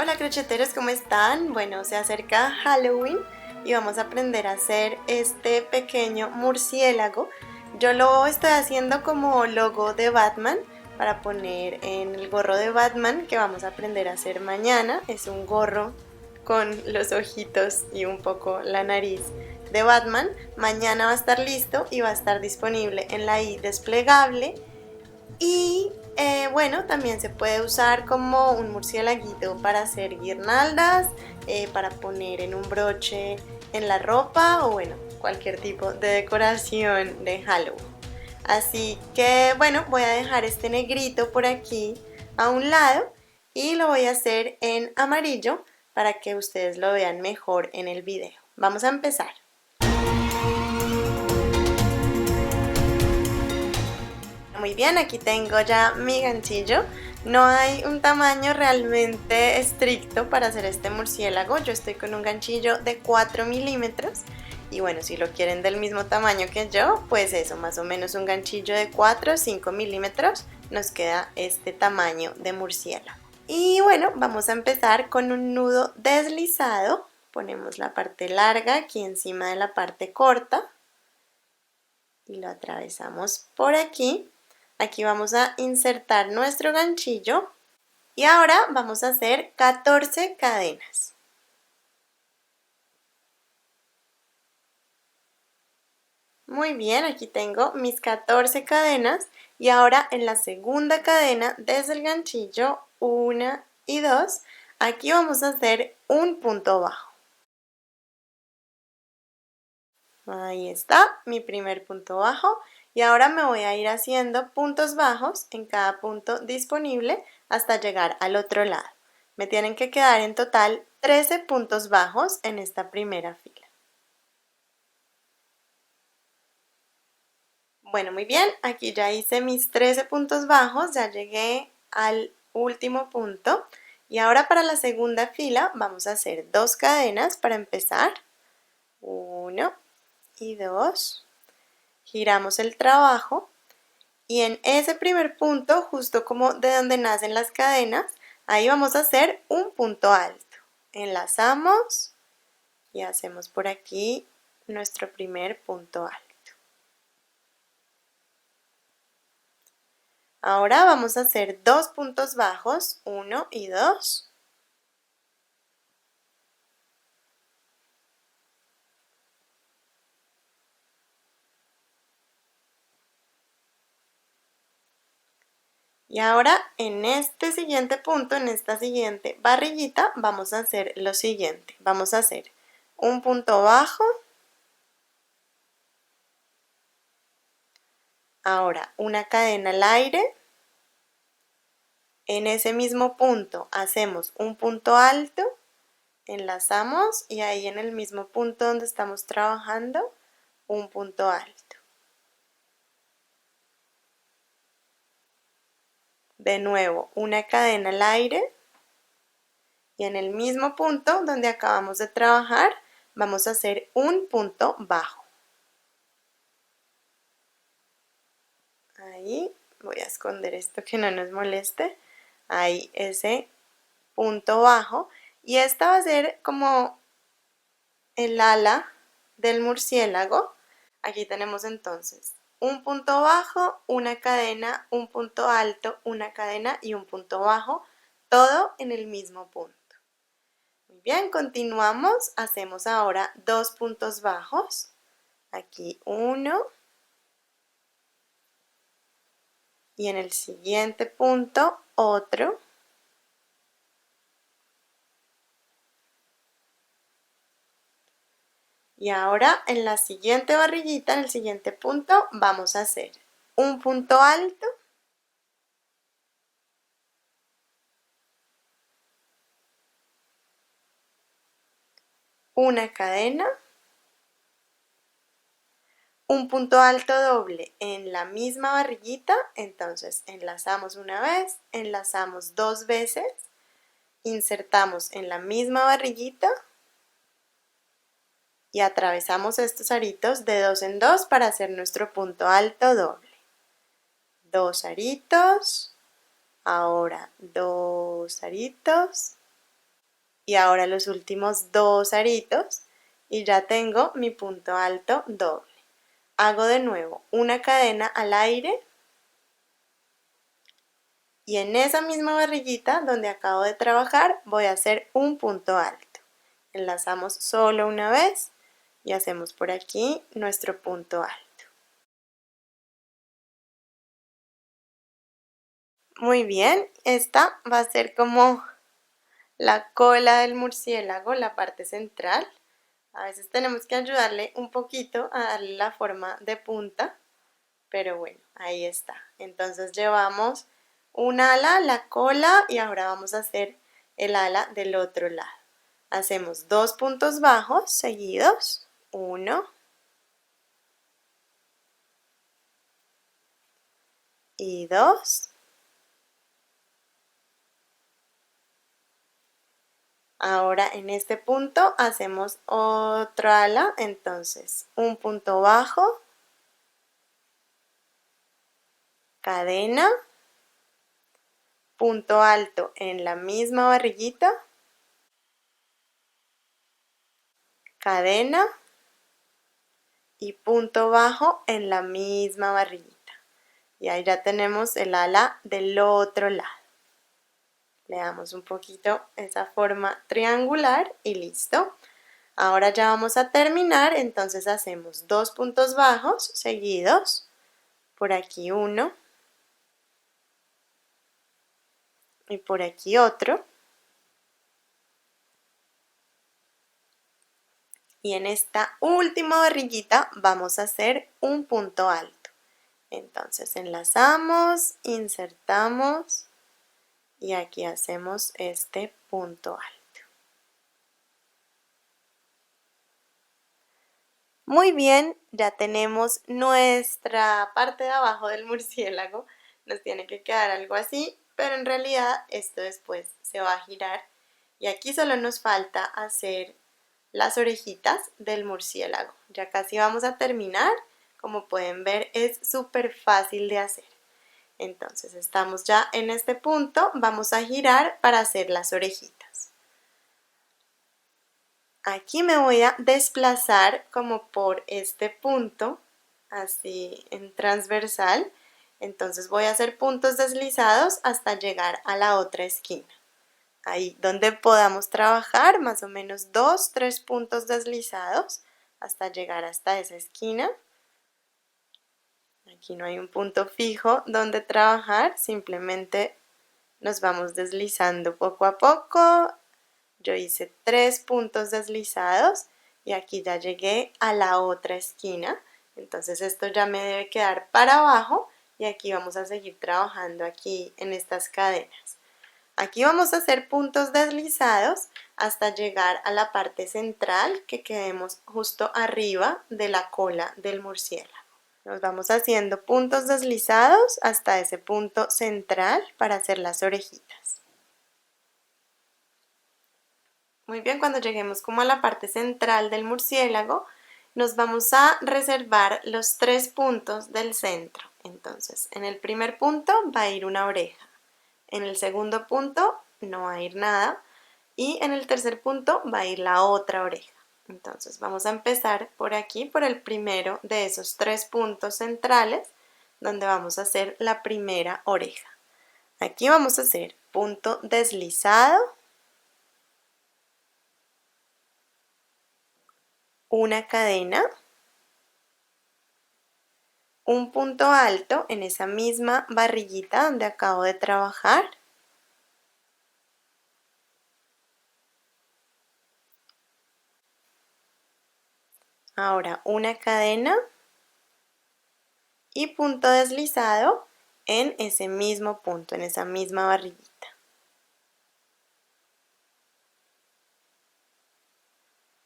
Hola crocheteros, ¿cómo están? Bueno, se acerca Halloween y vamos a aprender a hacer este pequeño murciélago. Yo lo estoy haciendo como logo de Batman para poner en el gorro de Batman que vamos a aprender a hacer mañana. Es un gorro con los ojitos y un poco la nariz de Batman. Mañana va a estar listo y va a estar disponible en la desplegable. Y bueno, también se puede usar como un murciélaguito para hacer guirnaldas, para poner en un broche en la ropa o bueno, cualquier tipo de decoración de Halloween. Así que bueno, voy a dejar este negrito por aquí a un lado y lo voy a hacer en amarillo para que ustedes lo vean mejor en el video. Vamos a empezar. Muy bien, aquí tengo ya mi ganchillo. No hay un tamaño realmente estricto para hacer este murciélago. Yo estoy con un ganchillo de 4 milímetros. Y bueno, si lo quieren del mismo tamaño que yo, pues eso, más o menos un ganchillo de 4 o 5 milímetros nos queda este tamaño de murciélago. Y bueno, vamos a empezar con un nudo deslizado. Ponemos la parte larga aquí encima de la parte corta y lo atravesamos por aquí. Aquí vamos a insertar nuestro ganchillo y ahora vamos a hacer 14 cadenas. Muy bien, aquí tengo mis 14 cadenas y ahora en la segunda cadena desde el ganchillo 1 y 2, aquí vamos a hacer un punto bajo. Ahí está mi primer punto bajo y ahora me voy a ir haciendo puntos bajos en cada punto disponible hasta llegar al otro lado. Me tienen que quedar en total 13 puntos bajos en esta primera fila. Bueno, muy bien, aquí ya hice mis 13 puntos bajos, ya llegué al último punto y ahora para la segunda fila vamos a hacer 2 cadenas para empezar. 1 y 2. Giramos el trabajo y en ese primer punto, justo como de donde nacen las cadenas, ahí vamos a hacer un punto alto. Enlazamos y hacemos por aquí nuestro primer punto alto. Ahora vamos a hacer 2 puntos bajos, 1 y 2. Y ahora en este siguiente punto, en esta siguiente barriguita, vamos a hacer lo siguiente. Vamos a hacer un punto bajo, ahora una cadena al aire, en ese mismo punto hacemos un punto alto, enlazamos y ahí en el mismo punto donde estamos trabajando, un punto alto. De nuevo, una cadena al aire y en el mismo punto donde acabamos de trabajar vamos a hacer un punto bajo. Ahí voy a esconder esto que no nos moleste. Ahí ese punto bajo y esta va a ser como el ala del murciélago. Aquí tenemos entonces un punto bajo, una cadena, un punto alto, una cadena y un punto bajo, todo en el mismo punto. Muy bien, continuamos, hacemos ahora 2 puntos bajos, aquí uno y en el siguiente punto otro. Y ahora en la siguiente barriguita, en el siguiente punto, vamos a hacer un punto alto, una cadena, un punto alto doble en la misma barriguita, entonces enlazamos una vez, enlazamos 2 veces, insertamos en la misma barriguita y atravesamos estos aritos de 2 en 2 para hacer nuestro punto alto doble. 2 aritos, ahora 2 aritos y ahora los últimos 2 aritos y ya tengo mi punto alto doble. Hago de nuevo una cadena al aire y en esa misma barriguita donde acabo de trabajar voy a hacer un punto alto. Enlazamos solo una vez y hacemos por aquí nuestro punto alto. Muy bien, esta va a ser como la cola del murciélago, la parte central. A veces tenemos que ayudarle un poquito a darle la forma de punta, pero bueno, ahí está. Entonces llevamos un ala, la cola, y ahora vamos a hacer el ala del otro lado. Hacemos 2 puntos bajos seguidos, 1 y 2. Ahora en este punto hacemos otro ala, entonces un punto bajo, cadena, punto alto en la misma barriguita, cadena y punto bajo en la misma barriguita. Y ahí ya tenemos el ala del otro lado. Le damos un poquito esa forma triangular y listo. Ahora ya vamos a terminar, entonces hacemos 2 puntos bajos seguidos. Por aquí uno y por aquí otro. Y en esta última barriguita vamos a hacer un punto alto. Entonces enlazamos, insertamos y aquí hacemos este punto alto. Muy bien, ya tenemos nuestra parte de abajo del murciélago. Nos tiene que quedar algo así, pero en realidad esto después se va a girar. Y aquí solo nos falta hacer las orejitas del murciélago. Ya casi vamos a terminar. Como pueden ver, es súper fácil de hacer. Entonces estamos ya en este punto, vamos a girar para hacer las orejitas. Aquí me voy a desplazar como por este punto, así en transversal. Entonces voy a hacer puntos deslizados hasta llegar a la otra esquina. Ahí donde podamos trabajar, más o menos 2, 3 puntos deslizados hasta llegar hasta esa esquina. Aquí no hay un punto fijo donde trabajar, simplemente nos vamos deslizando poco a poco. Yo hice 3 puntos deslizados y aquí ya llegué a la otra esquina. Entonces esto ya me debe quedar para abajo y aquí vamos a seguir trabajando aquí en estas cadenas. Aquí vamos a hacer puntos deslizados hasta llegar a la parte central, que quedemos justo arriba de la cola del murciélago. Nos vamos haciendo puntos deslizados hasta ese punto central para hacer las orejitas. Muy bien, cuando lleguemos como a la parte central del murciélago, nos vamos a reservar los 3 puntos del centro. Entonces, en el primer punto va a ir una oreja, en el segundo punto no va a ir nada y en el tercer punto va a ir la otra oreja. Entonces vamos a empezar por aquí, por el primero de esos 3 puntos centrales, donde vamos a hacer la primera oreja. Aquí vamos a hacer punto deslizado, una cadena, un punto alto en esa misma barriguita donde acabo de trabajar, ahora una cadena y punto deslizado en ese mismo punto, en esa misma barriguita.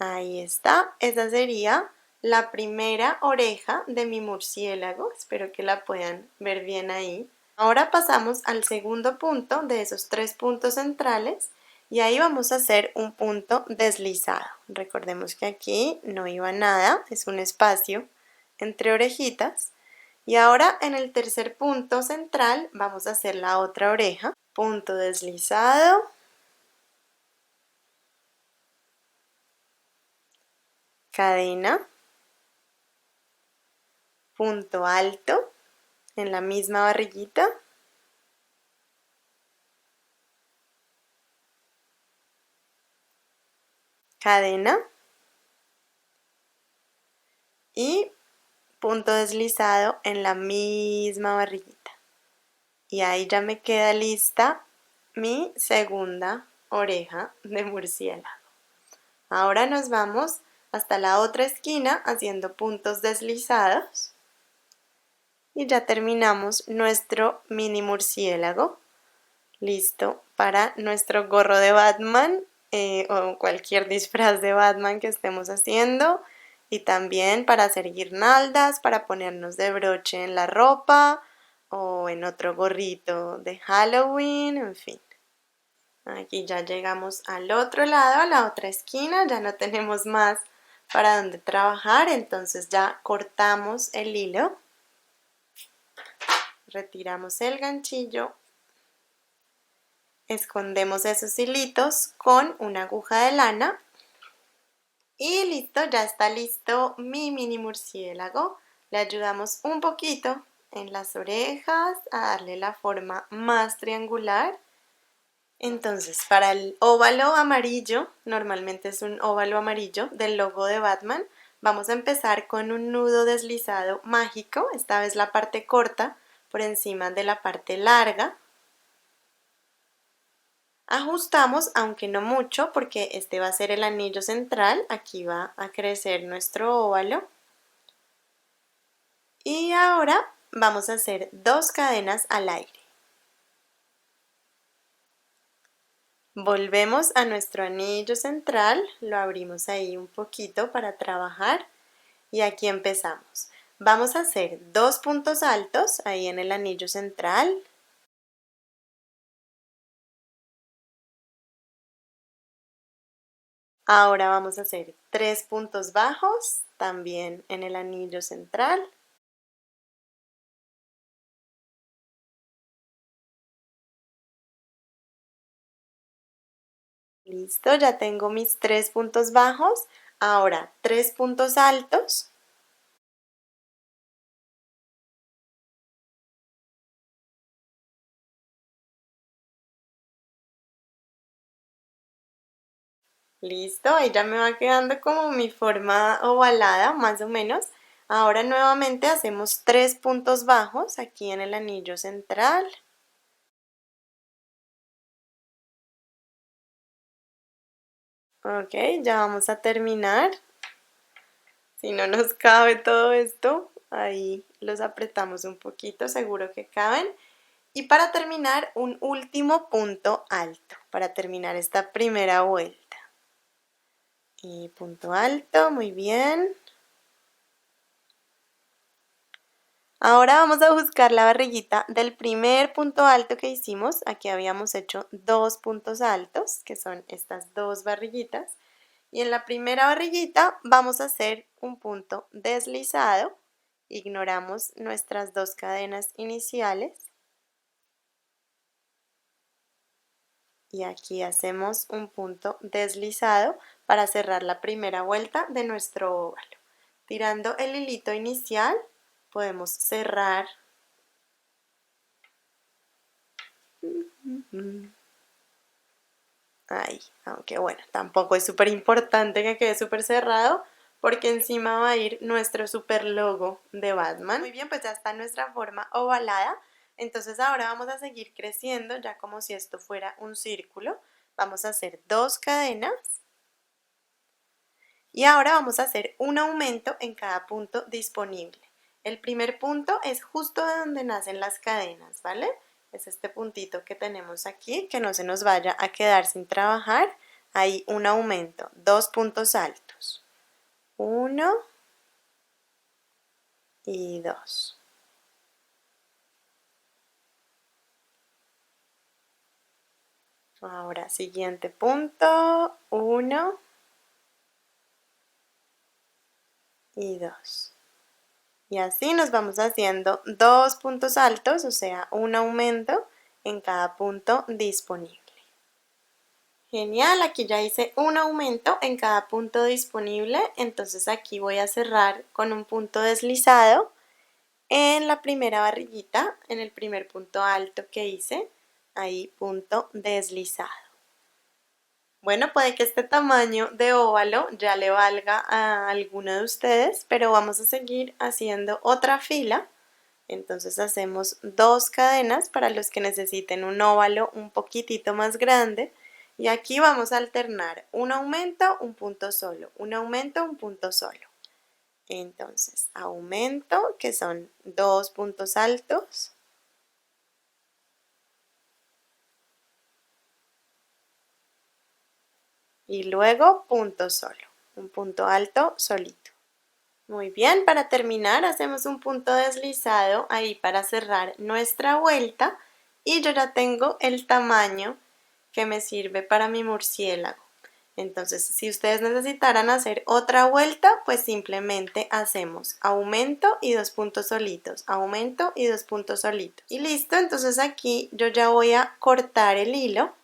Ahí está, esa sería la primera oreja de mi murciélago, espero que la puedan ver bien ahí. Ahora pasamos al segundo punto de esos 3 puntos centrales y ahí vamos a hacer un punto deslizado. Recordemos que aquí no iba nada, es un espacio entre orejitas. Y ahora en el tercer punto central vamos a hacer la otra oreja, punto deslizado, cadena, punto alto en la misma barriguita, cadena y punto deslizado en la misma barriguita. Y ahí ya me queda lista mi segunda oreja de murciélago. Ahora nos vamos hasta la otra esquina haciendo puntos deslizados y ya terminamos nuestro mini murciélago, listo para nuestro gorro de Batman o cualquier disfraz de Batman que estemos haciendo, y también para hacer guirnaldas, para ponernos de broche en la ropa o en otro gorrito de Halloween, en fin. Aquí ya llegamos al otro lado, a la otra esquina, ya no tenemos más para donde trabajar, entonces ya cortamos el hilo, retiramos el ganchillo, escondemos esos hilitos con una aguja de lana y listo, ya está listo mi mini murciélago. Le ayudamos un poquito en las orejas a darle la forma más triangular. Entonces, para el óvalo amarillo, normalmente es un óvalo amarillo del logo de Batman, vamos a empezar con un nudo deslizado mágico, esta vez la parte corta por encima de la parte larga. Ajustamos, aunque no mucho, porque este va a ser el anillo central, aquí va a crecer nuestro óvalo. Y ahora vamos a hacer 2 cadenas al aire. Volvemos a nuestro anillo central, lo abrimos ahí un poquito para trabajar y aquí empezamos. Vamos a hacer 2 puntos altos ahí en el anillo central. Ahora vamos a hacer 3 puntos bajos también en el anillo central. Listo, ya tengo mis 3 puntos bajos. Ahora 3 puntos altos. Listo, ahí ya me va quedando como mi forma ovalada, más o menos. Ahora nuevamente hacemos 3 puntos bajos aquí en el anillo central. Ok, ya vamos a terminar. Si no nos cabe todo esto, ahí los apretamos un poquito, seguro que caben. Y para terminar, un último punto alto, para terminar esta primera vuelta. Y punto alto, muy bien. Ahora vamos a buscar la barriguita del primer punto alto que hicimos. Aquí habíamos hecho 2 puntos altos, que son estas 2 barriguitas. Y en la primera barriguita vamos a hacer un punto deslizado. Ignoramos nuestras 2 cadenas iniciales. Y aquí hacemos un punto deslizado para cerrar la primera vuelta de nuestro óvalo. Tirando el hilito inicial podemos cerrar. Ahí, aunque bueno, tampoco es súper importante que quede súper cerrado porque encima va a ir nuestro super logo de Batman. Muy bien, pues ya está nuestra forma ovalada. Entonces ahora vamos a seguir creciendo ya como si esto fuera un círculo. Vamos a hacer 2 cadenas y ahora vamos a hacer un aumento en cada punto disponible. El primer punto es justo de donde nacen las cadenas, ¿vale? Es este puntito que tenemos aquí, que no se nos vaya a quedar sin trabajar. Ahí un aumento, 2 puntos altos. 1 y 2. Ahora, siguiente punto, 1 y 2. Y así nos vamos haciendo 2 puntos altos, o sea, un aumento en cada punto disponible. Genial, aquí ya hice un aumento en cada punto disponible, entonces aquí voy a cerrar con un punto deslizado en la primera barriguita, en el primer punto alto que hice, ahí punto deslizado. Bueno, puede que este tamaño de óvalo ya le valga a alguno de ustedes, pero vamos a seguir haciendo otra fila. Entonces hacemos 2 cadenas para los que necesiten un óvalo un poquitito más grande. Y aquí vamos a alternar un aumento, un punto solo, un aumento, un punto solo. Entonces, aumento, que son 2 puntos altos. Y luego punto solo, un punto alto solito. Muy bien, para terminar hacemos un punto deslizado ahí para cerrar nuestra vuelta y yo ya tengo el tamaño que me sirve para mi murciélago. Entonces, si ustedes necesitaran hacer otra vuelta, pues simplemente hacemos aumento y 2 puntos solitos, aumento y 2 puntos solitos. Y listo, entonces aquí yo ya voy a cortar el hilo.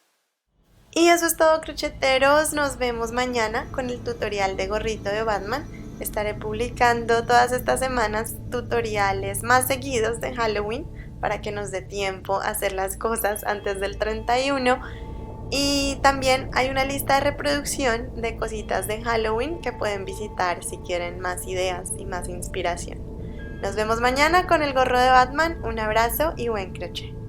Y eso es todo, crocheteros, nos vemos mañana con el tutorial de gorrito de Batman. Estaré publicando todas estas semanas tutoriales más seguidos de Halloween para que nos dé tiempo a hacer las cosas antes del 31. Y también hay una lista de reproducción de cositas de Halloween que pueden visitar si quieren más ideas y más inspiración. Nos vemos mañana con el gorro de Batman. Un abrazo y buen crochet.